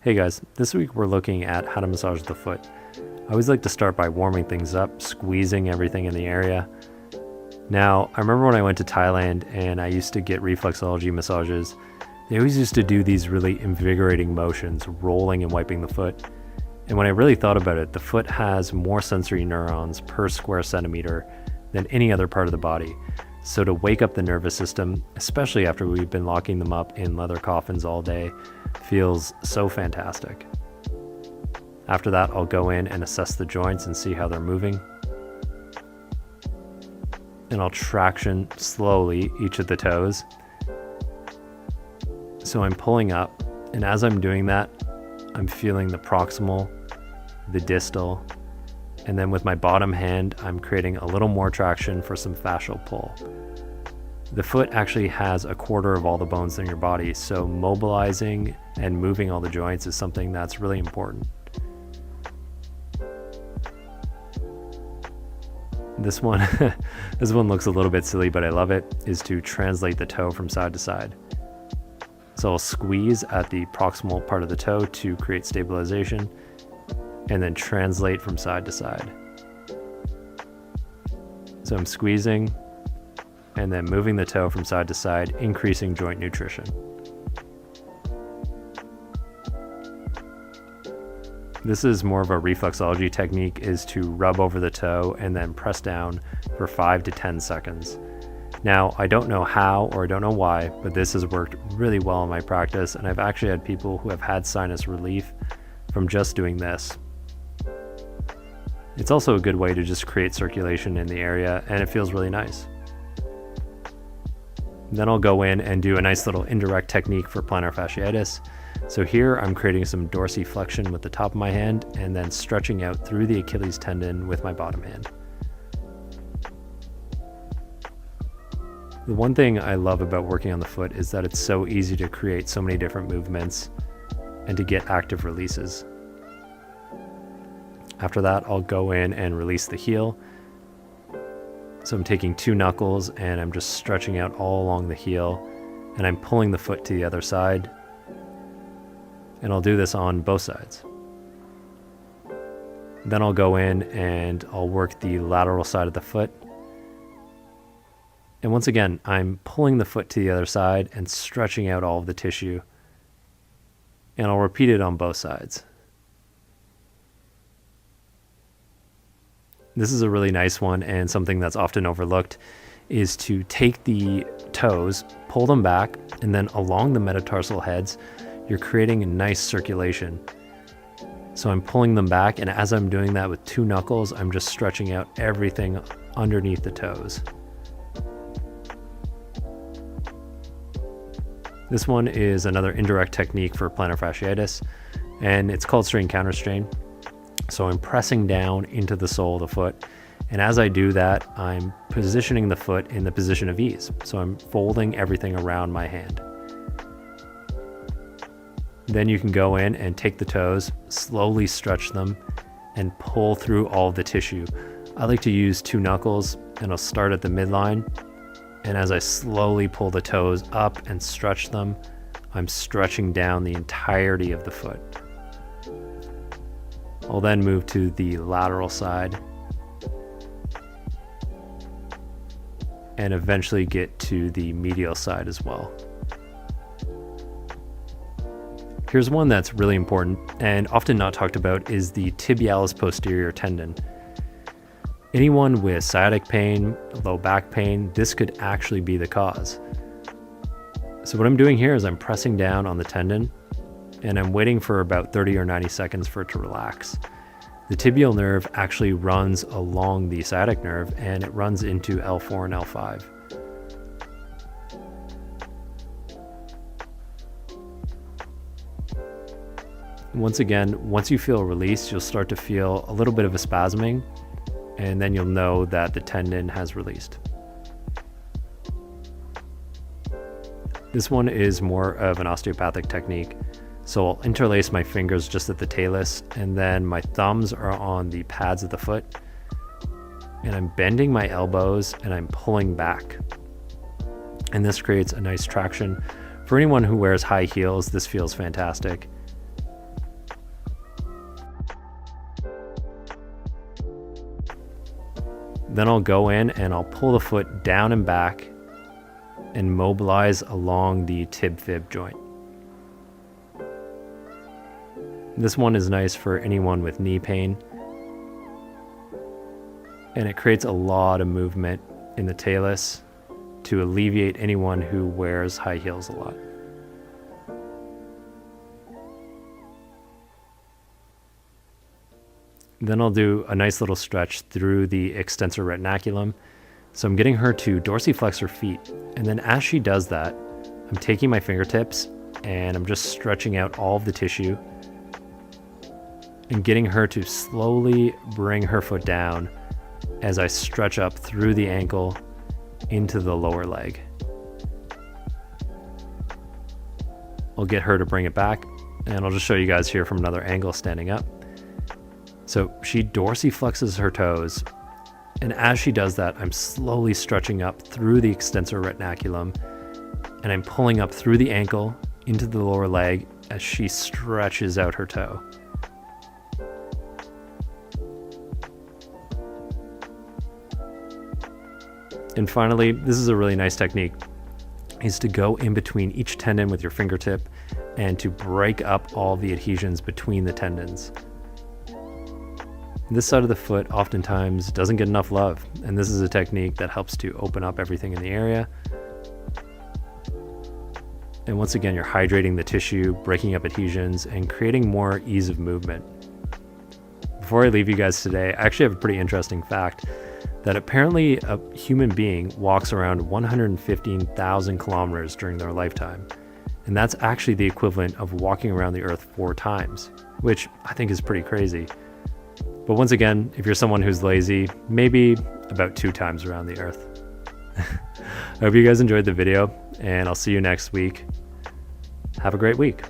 Hey guys, this week we're looking at how to massage the foot. I always like to start by warming things up, squeezing everything in the area. Now, I remember when I went to Thailand and I used to get reflexology massages, they always used to do these really invigorating motions, rolling and wiping the foot. And when I really thought about it, the foot has more sensory neurons per square centimeter than any other part of the body. So to wake up the nervous system, especially after we've been locking them up in leather coffins all day, feels so fantastic. After that, I'll go in and assess the joints and see how they're moving. And I'll traction slowly each of the toes. So I'm pulling up, and as I'm doing that, I'm feeling the proximal, the distal, and then with my bottom hand, I'm creating a little more traction for some fascial pull. The foot actually has a quarter of all the bones in your body, so mobilizing and moving all the joints is something that's really important. This one looks a little bit silly, but I love it, is to translate the toe from side to side. So I'll squeeze at the proximal part of the toe to create stabilization, and then translate from side to side. So I'm squeezing and then moving the toe from side to side, increasing joint nutrition. This is more of a reflexology technique, is to rub over the toe and then press down for 5 to 10 seconds. Now, I don't know how or I don't know why, but this has worked really well in my practice, and I've actually had people who have had sinus relief from just doing this. It's also a good way to just create circulation in the area, and it feels really nice. Then I'll go in and do a nice little indirect technique for plantar fasciitis. So here I'm creating some dorsiflexion with the top of my hand and then stretching out through the Achilles tendon with my bottom hand. The one thing I love about working on the foot is that it's so easy to create so many different movements and to get active releases. After that, I'll go in and release the heel. So I'm taking 2 knuckles and I'm just stretching out all along the heel, and I'm pulling the foot to the other side. And I'll do this on both sides. Then I'll go in and I'll work the lateral side of the foot. And once again, I'm pulling the foot to the other side and stretching out all of the tissue. And I'll repeat it on both sides. This is a really nice one, and something that's often overlooked is to take the toes, pull them back, and then along the metatarsal heads, you're creating a nice circulation. So I'm pulling them back, and as I'm doing that with 2 knuckles, I'm just stretching out everything underneath the toes. This one is another indirect technique for plantar fasciitis, and it's called strain counter strain. So I'm pressing down into the sole of the foot, and as I do that, I'm positioning the foot in the position of ease. So I'm folding everything around my hand. Then you can go in and take the toes, slowly stretch them, and pull through all of the tissue. I like to use 2 knuckles, and I'll start at the midline, and as I slowly pull the toes up and stretch them, I'm stretching down the entirety of the foot. I'll then move to the lateral side and eventually get to the medial side as well. Here's one that's really important and often not talked about, is the tibialis posterior tendon. Anyone with sciatic pain, low back pain, this could actually be the cause. So what I'm doing here is I'm pressing down on the tendon, and I'm waiting for about 30 or 90 seconds for it to relax. The tibial nerve actually runs along the sciatic nerve, and it runs into L4 and L5. Once again, once you feel released, you'll start to feel a little bit of a spasming, and then you'll know that the tendon has released. This one is more of an osteopathic technique. So I'll interlace my fingers just at the talus, and then my thumbs are on the pads of the foot, and I'm bending my elbows and I'm pulling back. And this creates a nice traction. For anyone who wears high heels, this feels fantastic. Then I'll go in and I'll pull the foot down and back and mobilize along the tib-fib joint. This one is nice for anyone with knee pain, and it creates a lot of movement in the talus to alleviate anyone who wears high heels a lot. Then I'll do a nice little stretch through the extensor retinaculum. So I'm getting her to dorsiflex her feet. And then as she does that, I'm taking my fingertips and I'm just stretching out all of the tissue and getting her to slowly bring her foot down as I stretch up through the ankle into the lower leg. I'll get her to bring it back, and I'll just show you guys here from another angle standing up. So she dorsiflexes her toes, and as she does that, I'm slowly stretching up through the extensor retinaculum, and I'm pulling up through the ankle into the lower leg as she stretches out her toe. And finally, this is a really nice technique, is to go in between each tendon with your fingertip and to break up all the adhesions between the tendons. This side of the foot oftentimes doesn't get enough love, and this is a technique that helps to open up everything in the area. And once again, you're hydrating the tissue, breaking up adhesions, and creating more ease of movement. Before I leave you guys today, I actually have a pretty interesting fact that apparently a human being walks around 115,000 kilometers during their lifetime. And that's actually the equivalent of walking around the earth 4 times, which I think is pretty crazy. But once again, if you're someone who's lazy, maybe about 2 times around the earth. I hope you guys enjoyed the video, and I'll see you next week. Have a great week.